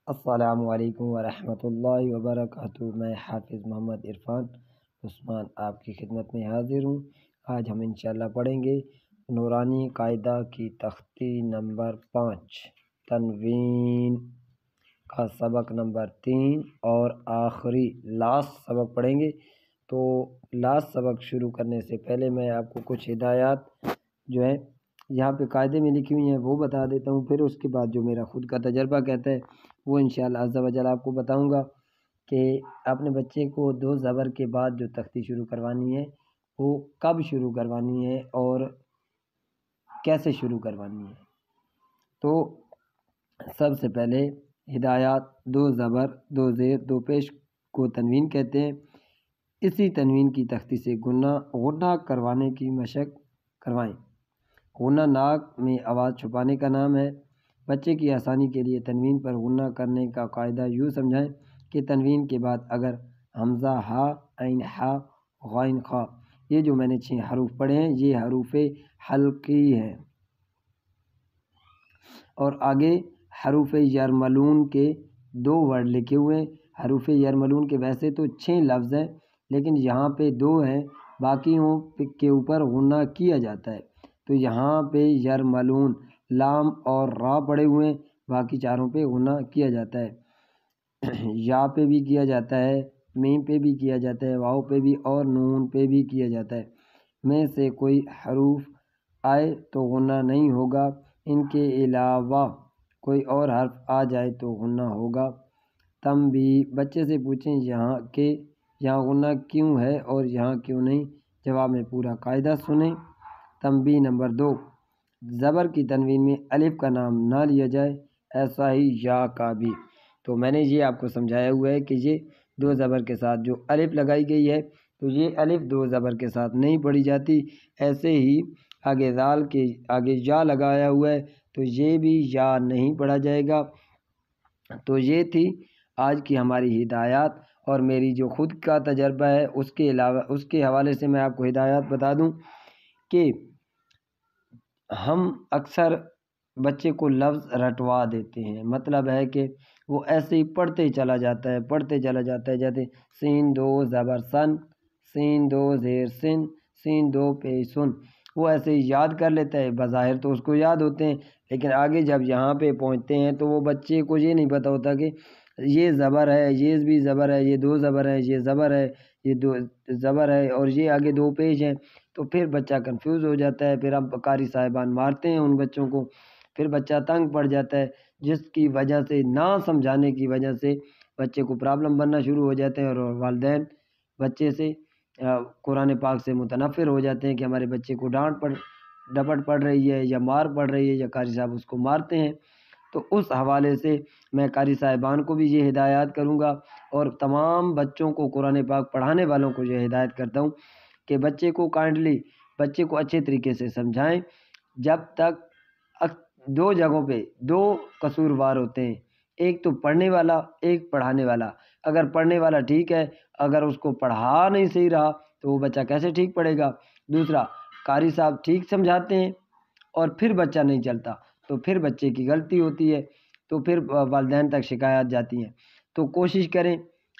السلام علیکم ورحمۃ اللہ وبرکاتہ۔ میں حافظ محمد عرفان عثمان آپ کی خدمت میں حاضر ہوں۔ آج ہم انشاءاللہ پڑھیں گے نورانی قاعدہ کی تختی نمبر 5 تنوین کا سبق نمبر 3 اور آخری لاسٹ سبق پڑھیں گے۔ تو لاسٹ سبق شروع کرنے سے پہلے میں آپ کو کچھ ہدایات جو ہے یہاں پہ قاعدے میں لکھی ہوئی ہیں وہ بتا دیتا ہوں، پھر اس کے بعد جو میرا خود کا تجربہ کہتا ہے وہ انشاءاللہ عز و جل آپ کو بتاؤں گا کہ اپنے بچے کو 2 زبر کے بعد جو تختی شروع کروانی ہے وہ کب شروع کروانی ہے اور کیسے شروع کروانی ہے۔ تو سب سے پہلے ہدایات 2 زبر 2 زیر 2 پیش کو تنوین کہتے ہیں۔ اسی تنوین کی تختی سے غنہ کروانے کی مشق کروائیں۔ غنہ ناک میں آواز چھپانے کا نام ہے۔ بچے کی آسانی کے لیے تنوین پر غنہ کرنے کا قاعدہ یوں سمجھائیں کہ تنوین کے بعد اگر حمزہ ہا، عین ہا، غین خا، یہ جو میں نے 6 حروف پڑھے ہیں یہ حروف حلقی ہیں، اور آگے حروف یرملون کے 2 ورڈ لکھے ہوئے ہیں۔ حروف یرملون کے ویسے تو 6 لفظ ہیں لیکن یہاں پہ 2 ہیں، باقیوں کے اوپر غنہ کیا جاتا ہے۔ تو یہاں پہ یرملون لام اور را پڑے ہوئے ہیں، باقی چاروں پہ غنہ کیا جاتا ہے۔ یا پہ بھی کیا جاتا ہے، میم پہ بھی کیا جاتا ہے، واؤ پہ بھی اور نون پہ بھی کیا جاتا ہے۔ میں سے کوئی حروف آئے تو غنہ نہیں ہوگا، ان کے علاوہ کوئی اور حرف آ جائے تو غنہ ہوگا۔ تنبیہ، بچے سے پوچھیں یہاں غنہ کیوں ہے اور یہاں کیوں نہیں، جواب میں پورا قاعدہ سنیں۔ تنبیہ نمبر 2، زبر کی تنوین میں الف کا نام نہ لیا جائے، ایسا ہی یا کا بھی۔ تو میں نے یہ آپ کو سمجھایا ہوا ہے کہ یہ 2 زبر کے ساتھ جو الف لگائی گئی ہے تو یہ الف 2 زبر کے ساتھ نہیں پڑھی جاتی۔ ایسے ہی آگے ذال کے آگے یا لگایا ہوا ہے تو یہ بھی یا نہیں پڑھا جائے گا۔ تو یہ تھی آج کی ہماری ہدایات، اور میری جو خود کا تجربہ ہے اس کے علاوہ اس کے حوالے سے میں آپ کو ہدایات بتا دوں کہ ہم اکثر بچے کو لفظ رٹوا دیتے ہیں، مطلب ہے کہ وہ ایسے ہی پڑھتے چلا جاتا ہے جیسے سین 2 زبر سن، سین 2 زیر سن، سین 2 پیش سن، وہ ایسے ہی یاد کر لیتا ہے۔ بظاہر تو اس کو یاد ہوتے ہیں لیکن آگے جب یہاں پہ پہنچتے ہیں تو وہ بچے کو یہ نہیں پتہ ہوتا کہ یہ زبر ہے، یہ بھی زبر ہے، یہ 2 زبر ہے، یہ زبر ہے، یہ 2 زبر ہے اور یہ آگے 2 پیش ہیں۔ تو پھر بچہ کنفیوز ہو جاتا ہے، پھر اب قاری صاحبان مارتے ہیں ان بچوں کو، پھر بچہ تنگ پڑ جاتا ہے، جس کی وجہ سے نہ سمجھانے کی وجہ سے بچے کو پرابلم بننا شروع ہو جاتے ہیں، اور والدین بچے سے قرآن پاک سے متنفر ہو جاتے ہیں کہ ہمارے بچے کو ڈپٹ پڑ رہی ہے یا مار پڑ رہی ہے یا قاری صاحب اس کو مارتے ہیں۔ تو اس حوالے سے میں قاری صاحبان کو بھی یہ ہدایات کروں گا اور تمام بچوں کو قرآن پاک پڑھانے والوں کو یہ ہدایت کرتا ہوں کہ بچے کو بچے کو اچھے طریقے سے سمجھائیں۔ جب تک 2 جگہوں پہ 2 قصوروار ہوتے ہیں، ایک تو پڑھنے والا، ایک پڑھانے والا۔ اگر پڑھنے والا ٹھیک ہے، اگر اس کو پڑھا نہیں صحیح رہا تو وہ بچہ کیسے ٹھیک پڑھے گا۔ دوسرا، قاری صاحب ٹھیک سمجھاتے ہیں اور پھر بچہ نہیں چلتا تو پھر بچے کی غلطی ہوتی ہے، تو پھر والدین تک شکایات جاتی ہیں۔ تو کوشش کریں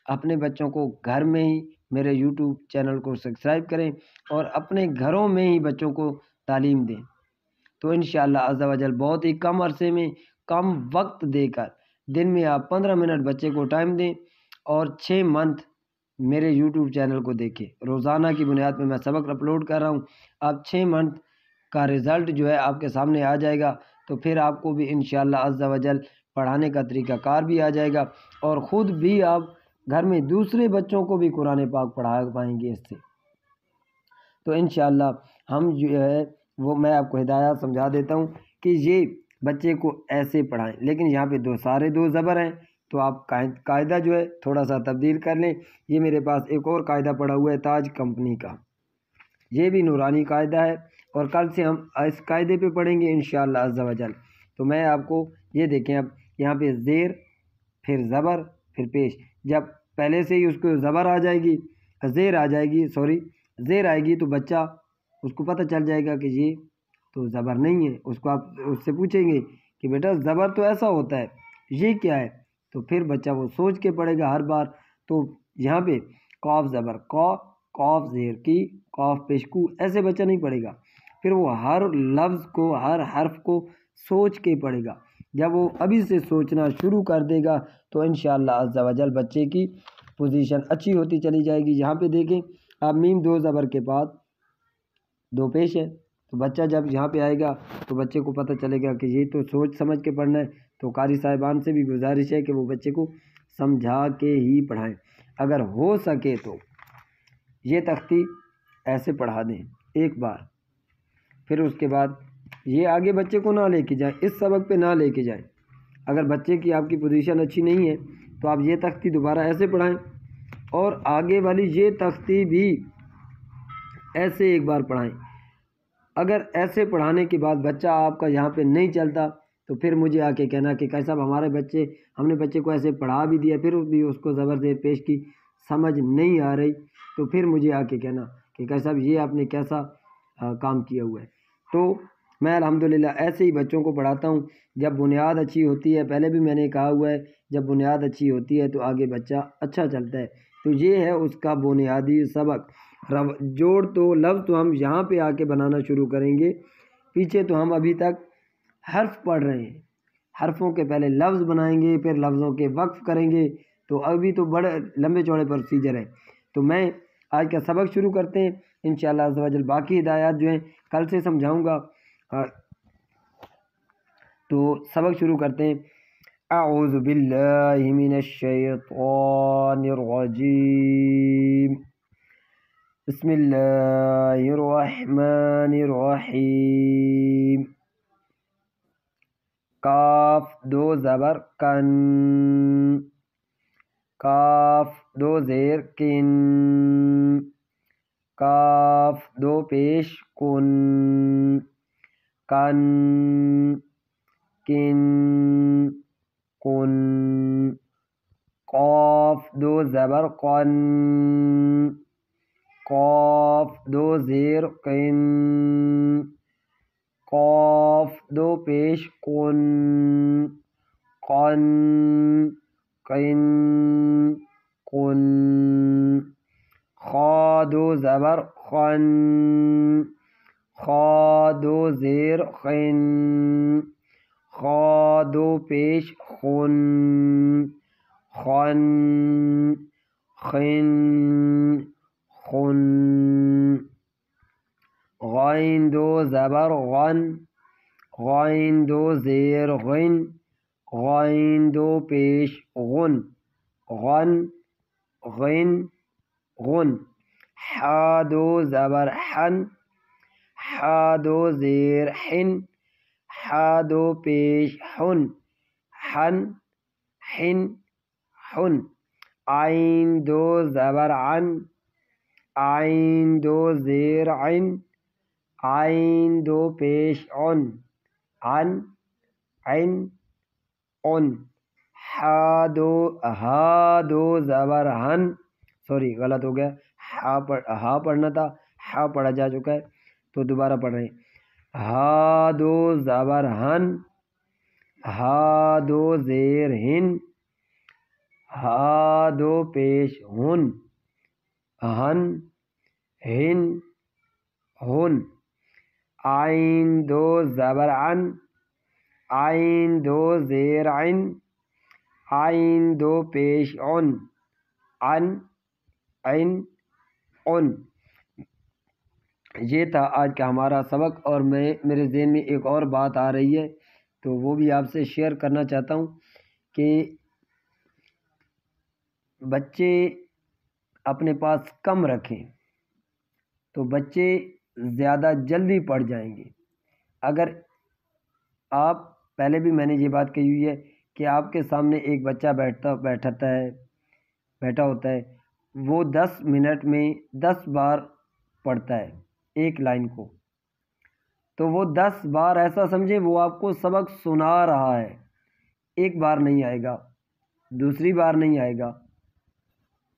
اپنے بچوں کو گھر میں ہی میرے یوٹیوب چینل کو سبسکرائب کریں اور اپنے گھروں میں ہی بچوں کو تعلیم دیں، تو انشاءاللہ عز و جل بہت ہی کم عرصے میں کم وقت دے کر دن میں آپ 15 منٹ بچے کو ٹائم دیں اور 6 منتھ میرے یوٹیوب چینل کو دیکھیں۔ روزانہ کی بنیاد پہ میں سبق اپلوڈ کر رہا ہوں، آپ 6 منتھ کا رزلٹ جو ہے آپ کے سامنے آ جائے گا، تو پھر آپ کو بھی انشاءاللہ عز و جل پڑھانے کا طریقہ کار بھی آ جائے گا اور خود بھی آپ گھر میں دوسرے بچوں کو بھی قرآن پاک پڑھا پائیں گے اس سے۔ تو انشاءاللہ ہم جو ہے وہ میں آپ کو ہدایات سمجھا دیتا ہوں کہ یہ بچے کو ایسے پڑھائیں، لیکن یہاں پہ سارے 2 زبر ہیں تو آپ قاعدہ جو ہے تھوڑا سا تبدیل کر لیں۔ یہ میرے پاس ایک اور قاعدہ پڑا ہوا ہے تاج کمپنی کا، یہ بھی نورانی قاعدہ ہے اور کل سے ہم اس قاعدے پہ پڑھیں گے انشاءاللہ عز و جل۔ تو میں آپ کو یہ دیکھیں، اب یہاں پہ زیر پھر زبر پھر پیش، جب پہلے سے ہی اس کو زبر آ جائے گی، زیر آئے گی تو بچہ اس کو پتہ چل جائے گا کہ یہ تو زبر نہیں ہے۔ اس کو آپ اس سے پوچھیں گے کہ بیٹا زبر تو ایسا ہوتا ہے، یہ کیا ہے؟ تو پھر بچہ وہ سوچ کے پڑھے گا ہر بار۔ تو یہاں پہ قاف زبر قا، قاف زیر کی، قاف پیش کو، ایسے بچہ نہیں پڑھے گا، پھر وہ ہر لفظ کو ہر حرف کو سوچ کے پڑھے گا۔ جب وہ ابھی سے سوچنا شروع کر دے گا تو انشاءاللہ عز و جل بچے کی پوزیشن اچھی ہوتی چلی جائے گی۔ یہاں پہ دیکھیں آپ میم دو زبر کے بعد دو پیش ہے، تو بچہ جب یہاں پہ آئے گا تو بچے کو پتہ چلے گا کہ یہ تو سوچ سمجھ کے پڑھنا ہے۔ تو قاری صاحبان سے بھی گزارش ہے کہ وہ بچے کو سمجھا کے ہی پڑھائیں، اگر ہو سکے تو یہ تختی ایسے پڑھا دیں ایک بار، پھر اس کے بعد یہ آگے بچے کو نہ لے کے جائیں، اس سبق پہ نہ لے کے جائیں۔ اگر بچے کی آپ کی پوزیشن اچھی نہیں ہے تو آپ یہ تختی دوبارہ ایسے پڑھائیں، اور آگے والی یہ تختی بھی ایسے ایک بار پڑھائیں۔ اگر ایسے پڑھانے کے بعد بچہ آپ کا یہاں پہ نہیں چلتا تو پھر مجھے آ کے کہنا کہ کیسا ہمارے بچے، ہم نے بچے کو ایسے پڑھا بھی دیا پھر بھی اس کو زبر زیر پیش کی سمجھ نہیں آ رہی، تو پھر مجھے آ کے کہنا کہ کیسا یہ آپ نے کیسا کام کیا ہوا ہے۔ تو میں الحمدللہ ایسے ہی بچوں کو پڑھاتا ہوں جب بنیاد اچھی ہوتی ہے۔ پہلے بھی میں نے کہا ہوا ہے جب بنیاد اچھی ہوتی ہے تو آگے بچہ اچھا چلتا ہے۔ تو یہ ہے اس کا بنیادی سبق۔ جوڑ تو لفظ تو ہم یہاں پہ آ کے بنانا شروع کریں گے، پیچھے تو ہم ابھی تک حرف پڑھ رہے ہیں، حرفوں کے پہلے لفظ بنائیں گے، پھر لفظوں کے وقف کریں گے، تو ابھی تو بڑے لمبے چوڑے پروسیجر ہے۔ تو میں آج کا سبق شروع کرتے ہیں انشاءاللہ عز و جل۔ باقی ہدایات جو ہیں کل سے سمجھاؤں گا۔ تو سبق شروع کرتے ہیں۔ اعوذ باللہ من الشیطان الرجیم، بسم اللہ الرحمن الرحیم۔ کاف دو زبر کن، کاف دو زیر کن، کاف دو پیش کن، کن کن کن، قاف دو زبر قن، قاف دو زیر قن، قاف دو پیش قن، قن قن قن، خا دو زبر خن، خا دو زیر خن، خا دو پیش خن، خن خن خن، غین دو زبر غن، غین دو زیر غن، غین دو پیش غن، غن غن غن، حا دو زبر حن، حا دو زیر حن، حا دو پیش حن، حن حن حن، عین دو زبر عن، عین دو زیر عن، عین دو پیش عن، عن عن عن، ہا دو زبر ہن، سوری غلط ہو گیا، ہا پڑھنا تھا، ہا پڑھا جا چکا ہے، تو دوبارہ پڑھ رہے ہیں۔ ہا دو زبر ہن، ہا دو زیر ہن، ہا دو پیش ہن، ہن ہن ہن، عین دو زبر عن، عین دو زیر عن، عین دو پیش عن، عن عن عن۔ یہ تھا آج کا ہمارا سبق، اور میرے ذہن میں ایک اور بات آ رہی ہے تو وہ بھی آپ سے شیئر کرنا چاہتا ہوں کہ بچے اپنے پاس کم رکھیں تو بچے زیادہ جلدی پڑھ جائیں گے۔ اگر آپ، پہلے بھی میں نے یہ بات کہی ہوئی ہے کہ آپ کے سامنے ایک بچہ بیٹھا ہوتا ہے، وہ 10 منٹ میں 10 بار پڑھتا ہے ایک لائن کو، تو وہ 10 بار ایسا سمجھے وہ آپ کو سبق سنا رہا ہے، ایک بار نہیں آئے گا، دوسری بار نہیں آئے گا،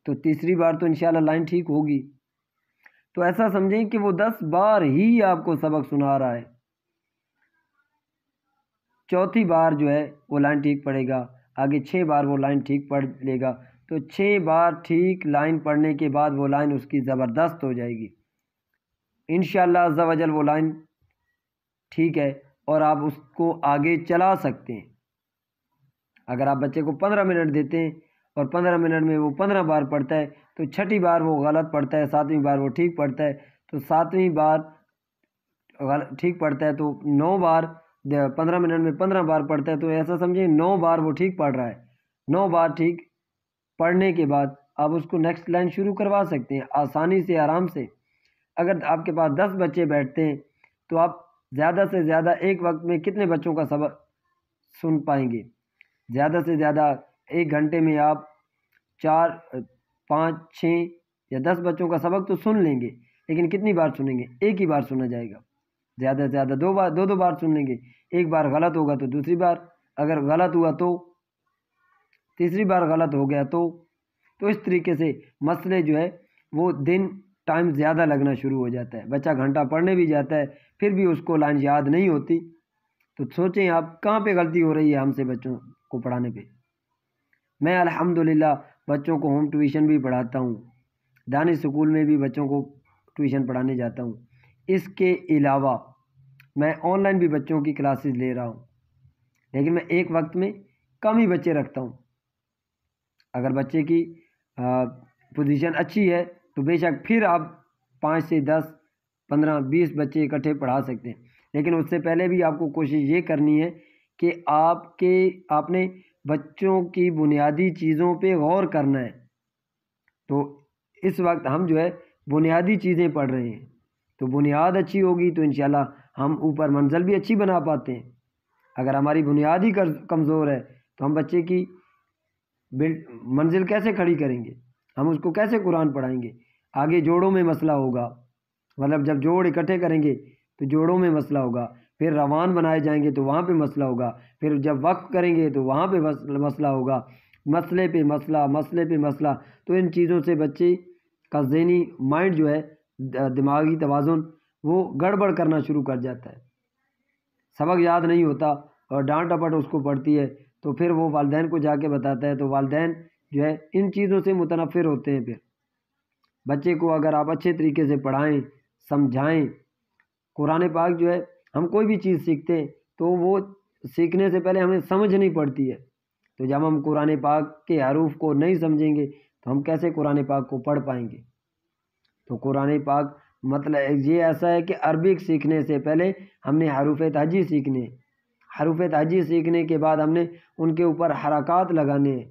تو تیسری بار تو انشاءاللہ لائن ٹھیک ہوگی، تو ایسا سمجھیں کہ وہ 10 بار ہی آپ کو سبق سنا رہا ہے، چوتھی بار جو ہے وہ لائن ٹھیک پڑے گا، آگے 6 بار وہ لائن ٹھیک پڑھ لے گا تو 6 بار ٹھیک لائن پڑھنے کے بعد وہ لائن اس کی زبردست ہو جائے گی انشاءاللہ عز و جل۔ وہ لائن ٹھیک ہے اور آپ اس کو آگے چلا سکتے ہیں۔ اگر آپ بچے کو 15 منٹ دیتے ہیں اور 15 منٹ میں وہ 15 بار پڑھتا ہے تو 6ٹھی بار وہ غلط پڑھتا ہے، 7ویں بار وہ ٹھیک پڑھتا ہے، تو 7ویں بار ٹھیک پڑھتا ہے تو 9 بار 15 منٹ میں 15 بار پڑھتا ہے تو ایسا سمجھیں 9 بار وہ ٹھیک پڑھ رہا ہے۔ 9 بار ٹھیک پڑھنے کے بعد آپ اس کو نیکسٹ لائن شروع کروا سکتے ہیں آسانی سے، آرام سے۔ اگر آپ کے پاس 10 بچے بیٹھتے ہیں تو آپ زیادہ سے زیادہ ایک وقت میں کتنے بچوں کا سبق سن پائیں گے؟ زیادہ سے زیادہ 1 گھنٹے میں آپ 4 5 6 یا 10 بچوں کا سبق تو سن لیں گے، لیکن کتنی بار سنیں گے؟ ایک ہی بار سنا جائے گا۔ زیادہ سے زیادہ 2 بار سن لیں گے، ایک بار غلط ہوگا تو دوسری بار، اگر غلط ہوا تو تیسری بار غلط ہو گیا تو اس طریقے سے مسئلے جو ہے وہ دن ٹائم زیادہ لگنا شروع ہو جاتا ہے۔ بچہ گھنٹہ پڑھنے بھی جاتا ہے پھر بھی اس کو لائن یاد نہیں ہوتی، تو سوچیں آپ کہاں پہ غلطی ہو رہی ہے ہم سے بچوں کو پڑھانے پہ۔ میں الحمدللہ بچوں کو ہوم ٹیوشن بھی پڑھاتا ہوں، دانش اسکول میں بھی بچوں کو ٹیوشن پڑھانے جاتا ہوں۔ اس کے علاوہ میں آن لائن بھی بچوں کی کلاسز لے رہا ہوں، لیکن میں ایک وقت میں کم ہی بچے رکھتا ہوں۔ اگر بچے کی پوزیشن اچھی ہے تو بے شک پھر آپ 5 سے 10 15 20 بچے اکٹھے پڑھا سکتے ہیں، لیکن اس سے پہلے بھی آپ کو کوشش یہ کرنی ہے کہ آپ نے بچوں کی بنیادی چیزوں پہ غور کرنا ہے۔ تو اس وقت ہم جو ہے بنیادی چیزیں پڑھ رہے ہیں، تو بنیاد اچھی ہوگی تو انشاءاللہ ہم اوپر منزل بھی اچھی بنا پاتے ہیں۔ اگر ہماری بنیاد ہی کمزور ہے تو ہم بچے کی منزل کیسے کھڑی کریں گے؟ ہم اس کو کیسے قرآن پڑھائیں گے؟ آگے جوڑوں میں مسئلہ ہوگا، مطلب جب جوڑ اکٹھے کریں گے تو جوڑوں میں مسئلہ ہوگا، پھر روان بنائے جائیں گے تو وہاں پہ مسئلہ ہوگا، پھر جب وقف کریں گے تو وہاں پہ مسئلہ ہوگا، مسئلے پہ مسئلہ۔ تو ان چیزوں سے بچے کا ذہنی مائنڈ جو ہے، دماغی توازن وہ گڑبڑ کرنا شروع کر جاتا ہے، سبق یاد نہیں ہوتا اور ڈانٹ ڈپٹ اس کو پڑتی ہے، تو پھر وہ والدین کو جا کے بتاتا ہے، تو والدین جو ہے ان چیزوں سے متنفر ہوتے ہیں۔ پھر بچے کو اگر آپ اچھے طریقے سے پڑھائیں، سمجھائیں، قرآن پاک جو ہے ہم کوئی بھی چیز سیکھتے ہیں تو وہ سیکھنے سے پہلے ہمیں سمجھنی پڑتی ہے، تو جب ہم قرآن پاک کے حروف کو نہیں سمجھیں گے تو ہم کیسے قرآن پاک کو پڑھ پائیں گے؟ تو قرآن پاک مطلب یہ ایسا ہے کہ عربک سیکھنے سے پہلے ہم نے حروف تہجی سیکھنے، حروف تہجی سیکھنے کے بعد ہم نے ان کے اوپر حرکات لگانے،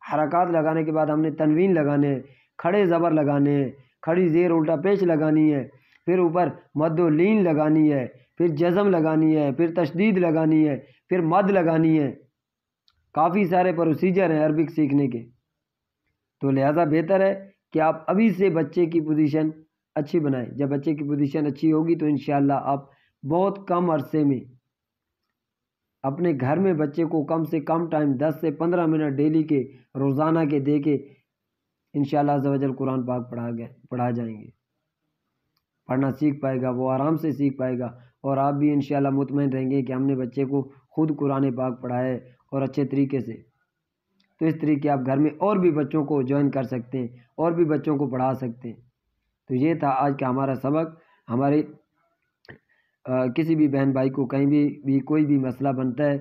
حرکات لگانے کے بعد ہم نے تنوین لگانے، کھڑے زبر لگانے، کھڑی زیر الٹا پیش لگانی ہے، پھر اوپر مد و لین لگانی ہے، پھر جزم لگانی ہے، پھر تشدید لگانی ہے، پھر مد لگانی ہے۔ کافی سارے پروسیجر ہیں عربک سیکھنے کے، تو لہذا بہتر ہے کہ آپ ابھی سے بچے کی پوزیشن اچھی بنائیں۔ جب بچے کی پوزیشن اچھی ہوگی تو انشاءاللہ آپ بہت کم عرصے میں اپنے گھر میں بچے کو کم سے کم ٹائم 10 سے 15 منٹ ڈیلی کے، روزانہ کے دے کے انشاءاللہ عز و جل قرآن پاک پڑھا جائیں گے، پڑھنا سیکھ پائے گا، وہ آرام سے سیکھ پائے گا، اور آپ بھی انشاءاللہ مطمئن رہیں گے کہ ہم نے بچے کو خود قرآن پاک پڑھایا ہے اور اچھے طریقے سے۔ تو اس طریقے آپ گھر میں اور بھی بچوں کو جوائن کر سکتے ہیں اور بھی بچوں کو پڑھا سکتے ہیں۔ تو یہ تھا آج کا ہمارا سبق۔ ہمارے کسی بھی بہن بھائی کو کہیں بھی کوئی بھی مسئلہ بنتا ہے،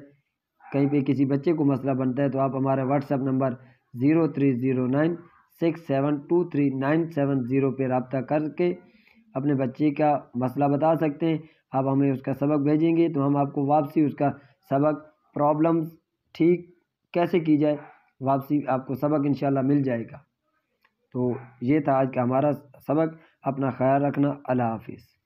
کہیں پہ کسی بچے کو مسئلہ بنتا ہے تو آپ ہمارے واٹس ایپ نمبر 0309672390 پہ رابطہ کر کے اپنے بچے کا مسئلہ بتا سکتے ہیں۔ آپ ہمیں اس کا سبق بھیجیں گے تو ہم آپ کو واپسی اس کا سبق، پرابلمز ٹھیک کیسے کی جائے، واپسی آپ کو سبق انشاءاللہ مل جائے گا۔ تو یہ تھا آج کا ہمارا سبق۔ اپنا خیال رکھنا۔ اللہ حافظ۔